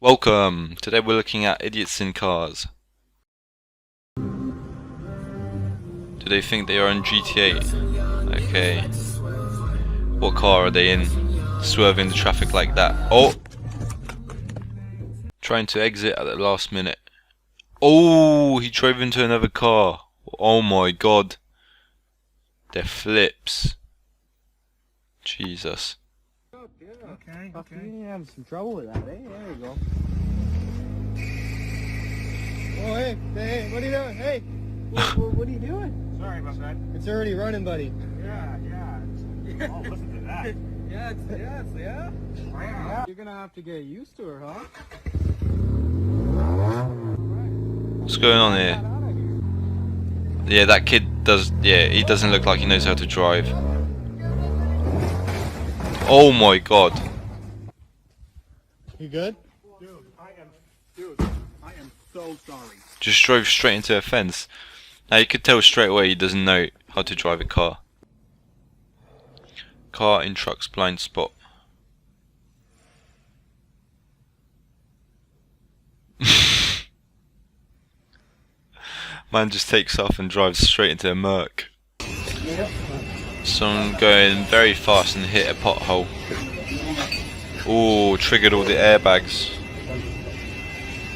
Welcome! Today we're looking at idiots in cars. Do they think they are in GTA? Okay. What car are they in? Swerving the traffic like that. Oh! Trying to exit at the last minute. Oh! He drove into another car. Oh my god. They're flips. Jesus. Okay. You have some trouble with that, eh? There you go. Oh, hey, what are you doing? Hey, what are you doing? Sorry about that. It's already running, buddy. Yeah. Oh, listen to that. Yeah. Wow. You're gonna have to get used to her, huh? What's going on here? Yeah, that kid does. Yeah, he doesn't look like he knows how to drive. Oh my god. You good? Dude, I am so sorry. Just drove straight into a fence. Now you could tell straight away he doesn't know how to drive a car. Car in truck's blind spot. Man just takes off and drives straight into a Merc. Someone going very fast and hit a pothole. Oh, triggered all the airbags.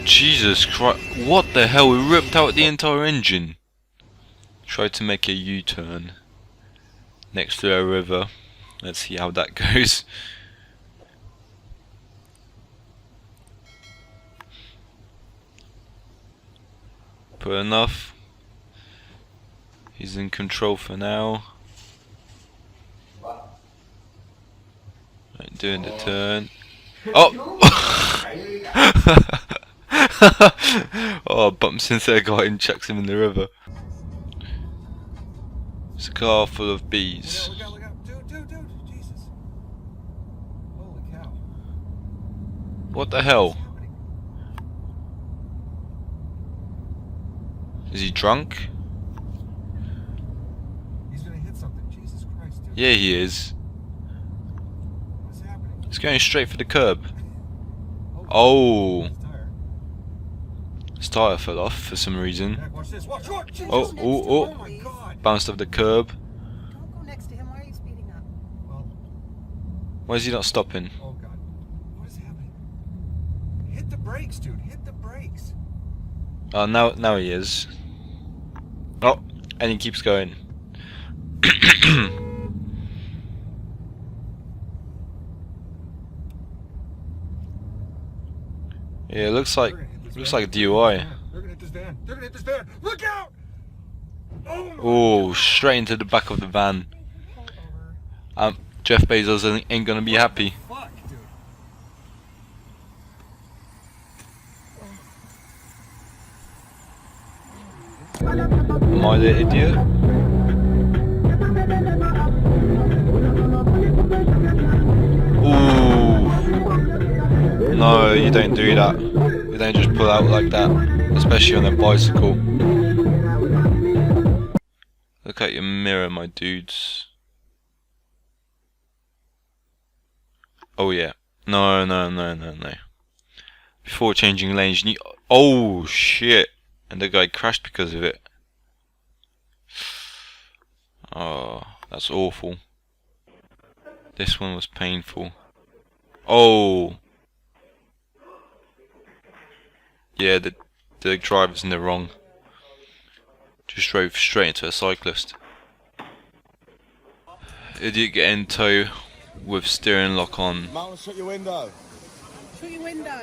Jesus Christ, what the hell? We ripped out the entire engine. Tried to make a U-turn next to a river. Let's see how that goes. Put enough. He's in control for now. Right, doing the turn. Oh! Oh, bumps into a guy and chucks him in the river. It's a car full of bees. Look out. Dude, Jesus. Holy cow. What the hell? Is he drunk? He's gonna hit something. Jesus Christ, dude. Yeah, he is. What's happening? He's going straight for the curb. Oh! His tire. His tyre fell off for some reason. Jack, watch this. Watch. Jesus. Oh. Oh my God. Bounced off the curb. Don't go next to him. Why are you speeding up? Well, Why is he not stopping? oh God. What is happening? Hit the brakes, dude. Hit the brakes. Oh, now he is. Oh, and he keeps going. Yeah, it looks like a DUI. They're gonna hit this van. Look out! Oh my Oh, straight into the back of the van. Jeff Bezos ain't gonna be happy. fuck, dude. Am I the idiot? Ooh. No, you don't do that. You don't just pull out like that, especially on a bicycle. Look at your mirror, my dudes. Oh yeah. No. Before changing lanes, you need... Oh shit! And the guy crashed because of it. Oh, that's awful. This one was painful. Oh! Yeah, the driver's in the wrong. Just drove straight into a cyclist. Idiot get in tow with steering lock on. Martin, shut your window. Shut your window.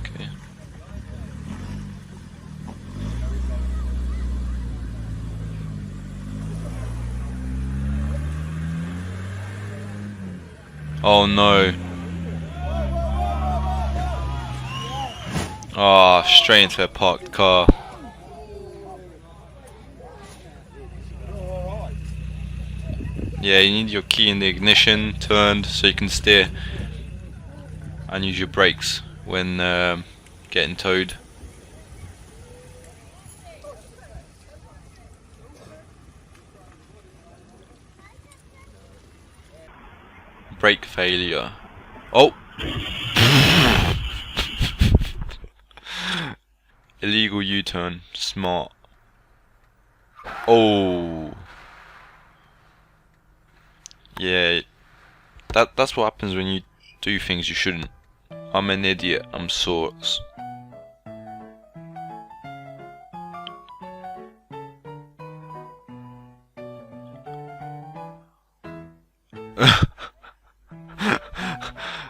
Okay. Oh no. Ah, oh, straight into a parked car. Yeah, you need your key in the ignition turned so you can steer and use your brakes when getting towed. Brake failure. Oh! Illegal U-turn. Smart. Oh! Yeah. That's what happens when you do things you shouldn't. I'm an idiot. I'm sorts.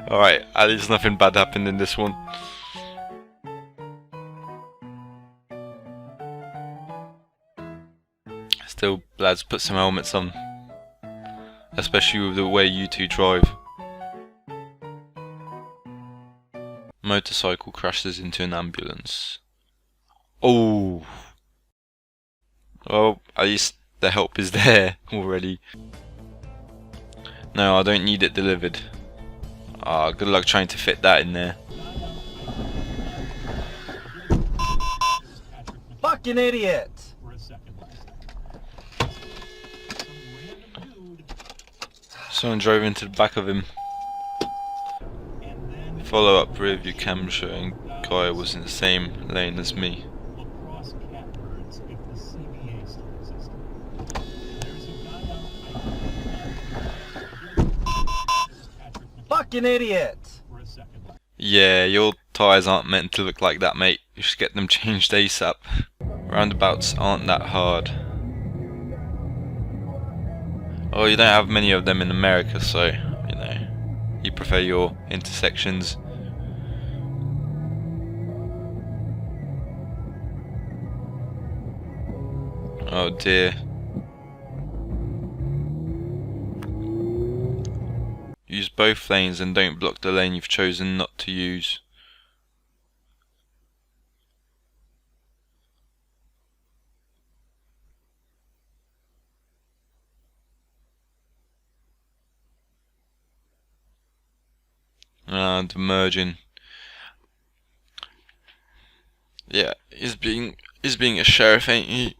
Alright, at least nothing bad happened in this one. Still, lads, put some helmets on. Especially with the way you two drive. Motorcycle crashes into an ambulance. Oh! Well, at least the help is there already. No, I don't need it delivered. Ah, good luck trying to fit that in there. Fucking idiot! Someone drove into the back of him. Follow up rear view cam showing guy was in the same lane as me. Fucking idiot! Yeah, your tyres aren't meant to look like that, mate. You should get them changed ASAP. Roundabouts aren't that hard. Oh, you don't have many of them in America, so, you know, you prefer your intersections. Oh dear. Use both lanes and don't block the lane you've chosen not to use. And merging. Yeah, he's being a sheriff, ain't he?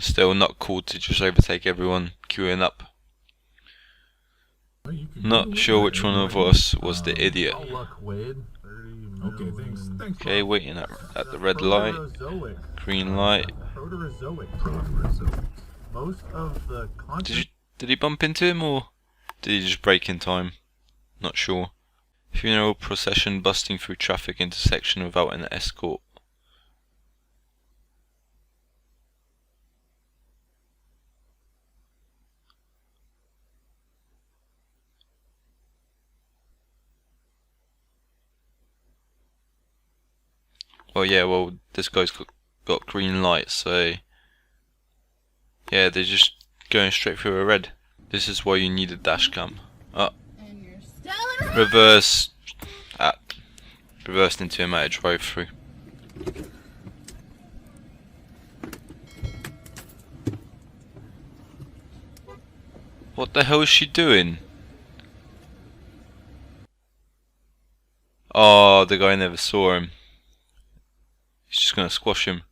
Still not cool to just overtake everyone queuing up. Not sure which one of us was the idiot. Okay, thanks. Okay, waiting at the red light, green light. Most of the Did he bump into him or did he just brake in time? Not sure. Funeral procession busting through traffic intersection without an escort. Well, yeah, well, this guy's got green light, so yeah, they're just going straight through a red. This is why you need a dash cam. Oh, reverse. Reversed into him at a drive-through. What the hell is she doing? Oh, the guy never saw him. He's just gonna squash him.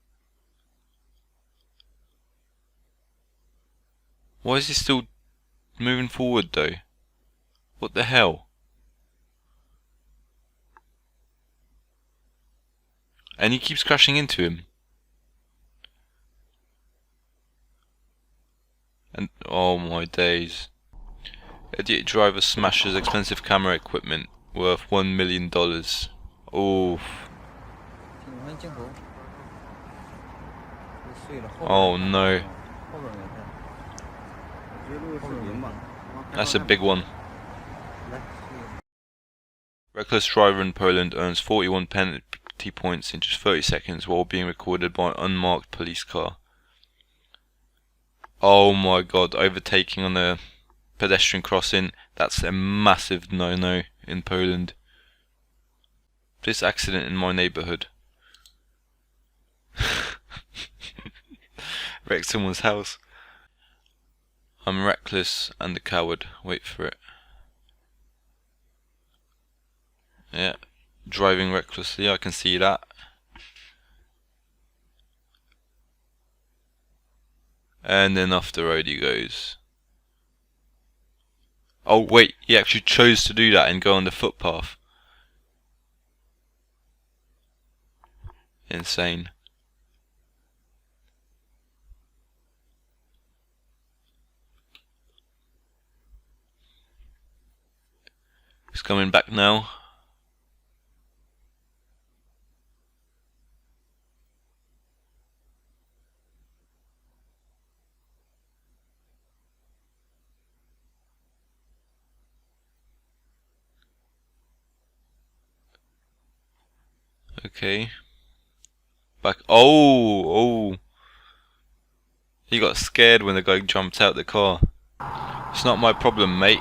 Why is he still moving forward though? What the hell? And he keeps crashing into him. And oh my days. Idiot driver smashes expensive camera equipment worth $1 million. Oof. Oh no. That's a big one. Reckless driver in Poland earns 41 penalty points in just 30 seconds while being recorded by an unmarked police car. Oh my god, overtaking on a pedestrian crossing, that's a massive no-no in Poland. This accident in my neighbourhood. Wrecked someone's house. I'm reckless and a coward. Wait for it. Yeah, driving recklessly, I can see that. And then off the road he goes. Oh wait, he actually chose to do that and go on the footpath. Insane. He's coming back now. Okay. Back. Oh! He got scared when the guy jumped out the car. It's not my problem, mate.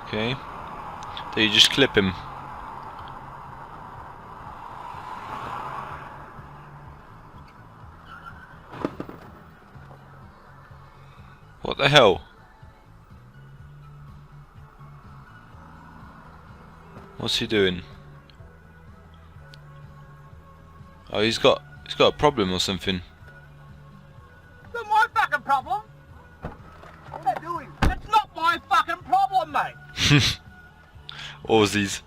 Okay. Do you just clip him? What the hell? What's he doing? Oh, he's got a problem or something. It's not my fucking problem. What are you doing? It's not my fucking problem, mate. Aussies.